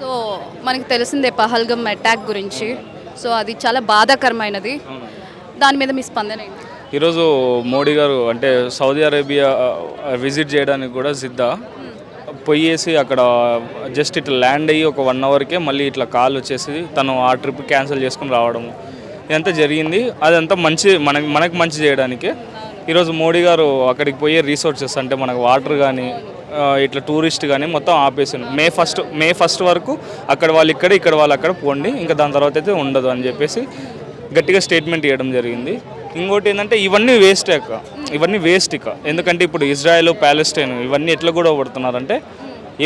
So మనకి తెలిసిందే Pahalgam attack గురించి. సో అది చాలా బాధాకరమైనది. దాని మీద మీ స్పందన ఏంటి? ఈరోజు మోడీ గారు అంటే సౌదీ అరేబియా విజిట్ చేయడానికి కూడా సిద్ధ పోయేసి అక్కడ జస్ట్ ఇట్లా ల్యాండ్ అయ్యి ఒక 1 అవర్కే మళ్ళీ ఇట్లా కాల్ వచ్చేసి తను ఆ ట్రిప్ క్యాన్సిల్ చేసుకుని రావడము ఇదంతా జరిగింది. అదంతా మంచి మనకు మంచి చేయడానికి ఈరోజు మోడీ గారు అక్కడికి పోయే రీసోర్సెస్ అంటే మనకు వాటర్ కానీ ఇట్లా టూరిస్ట్ కానీ మొత్తం ఆపేసాను. మే ఫస్ట్ వరకు అక్కడ వాళ్ళు ఇక్కడ వాళ్ళు అక్కడ పోండి, ఇంకా దాని తర్వాత అయితే ఉండదు అని చెప్పేసి గట్టిగా స్టేట్మెంట్ ఇవ్వడం జరిగింది. ఇంకోటి ఏంటంటే ఇవన్నీ వేస్ట్ ఇక ఎందుకంటే ఇప్పుడు ఇజ్రాయెల్ ప్యాలెస్టైన్ ఇవన్నీ ఎట్లా కూడా పడుతున్నారంటే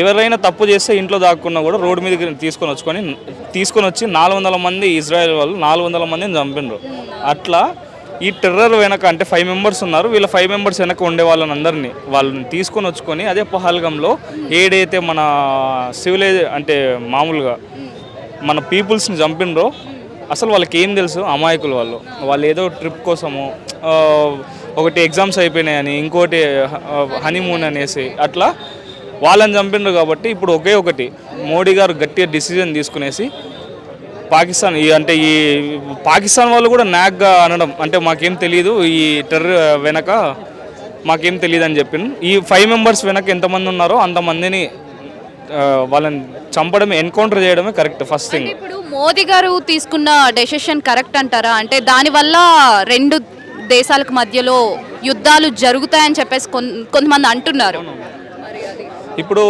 ఎవరైనా తప్పు చేస్తే ఇంట్లో దాక్కున్నా కూడా రోడ్డు మీదకి తీసుకొని వచ్చి 400 మంది ఇజ్రాయెల్ వాళ్ళు 400 మందిని చంపినారు. అట్లా ఈ టెర్రర్ వెనక అంటే 5 మెంబర్స్ ఉన్నారు. వీళ్ళ 5 మెంబర్స్ వెనక ఉండే వాళ్ళని తీసుకొని వచ్చుకొని అదే పహల్గంలో ఏడైతే మన అంటే మామూలుగా మన పీపుల్స్ని చంపినరో అసలు వాళ్ళకి ఏం తెలుసు, అమాయకులు వాళ్ళు ఏదో ట్రిప్ కోసము ఒకటి ఎగ్జామ్స్ అయిపోయినాయని ఇంకోటి హనీమూన్ అనేసి అట్లా వాళ్ళని చంపినరు. కాబట్టి ఇప్పుడు ఒకటి మోడీ గారు గట్టిగా డిసిజన్ తీసుకునేసి పాకిస్తాన్ ఈ పాకిస్తాన్ వాళ్ళు కూడా నాగ్గా అనడం అంటే మాకేం తెలియదు, ఈ టెర్రర్ వెనక మాకేం తెలియదు అని చెప్పిన ఈ 5 మెంబర్స్ వెనక ఎంతమంది ఉన్నారో అంతమందిని వాళ్ళని చంపడం, ఎన్కౌంటర్ చేయడమే కరెక్ట్ ఫస్ట్ థింగ్. ఇప్పుడు మోదీ గారు తీసుకున్న డెసిషన్ కరెక్ట్ అంటారా? అంటే దానివల్ల 2 దేశాలకు మధ్యలో యుద్ధాలు జరుగుతాయని చెప్పేసి కొంతమంది అంటున్నారు. ఇప్పుడు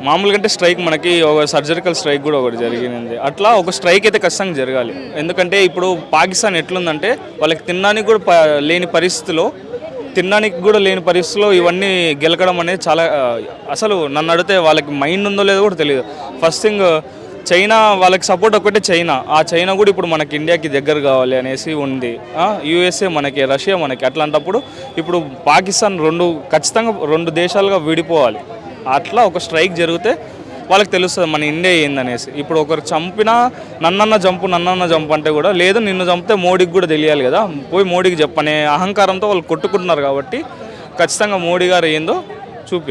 మామూలుగా అంటే స్ట్రైక్ మనకి ఒక సర్జికల్ స్ట్రైక్ కూడా ఒకటి జరిగింది. అట్లా ఒక స్ట్రైక్ అయితే ఖచ్చితంగా జరగాలి. ఎందుకంటే ఇప్పుడు పాకిస్తాన్ ఎట్లుందంటే వాళ్ళకి తినడానికి కూడా లేని పరిస్థితిలో ఇవన్నీ గెలకడం అనేది చాలా అసలు నన్ను అడిగితే వాళ్ళకి మైండ్ ఉందో లేదో కూడా తెలియదు. ఫస్ట్ థింగ్ చైనా వాళ్ళకి సపోర్ట్ ఒకటే ఆ చైనా కూడా ఇప్పుడు మనకి ఇండియాకి దగ్గర కావాలి అనేసి ఉంది. యూఎస్ఏ మనకి, రష్యా మనకి. అట్లాంటప్పుడు ఇప్పుడు పాకిస్తాన్ ఖచ్చితంగా 2 దేశాలుగా విడిపోవాలి. అట్లా ఒక స్ట్రైక్ జరిగితే వాళ్ళకి తెలుస్తుంది మన ఇండియా ఏందనేసి. ఇప్పుడు ఒకరు చంపినా నన్నన్న జంపు అంటే కూడా లేదు, నిన్ను చంపితే మోడీకి కూడా తెలియాలి కదా, పోయి మోడీకి చెప్పనే అహంకారంతో వాళ్ళు కొట్టుకుంటున్నారు. కాబట్టి ఖచ్చితంగా మోడీ గారు ఏందో చూపించాలి.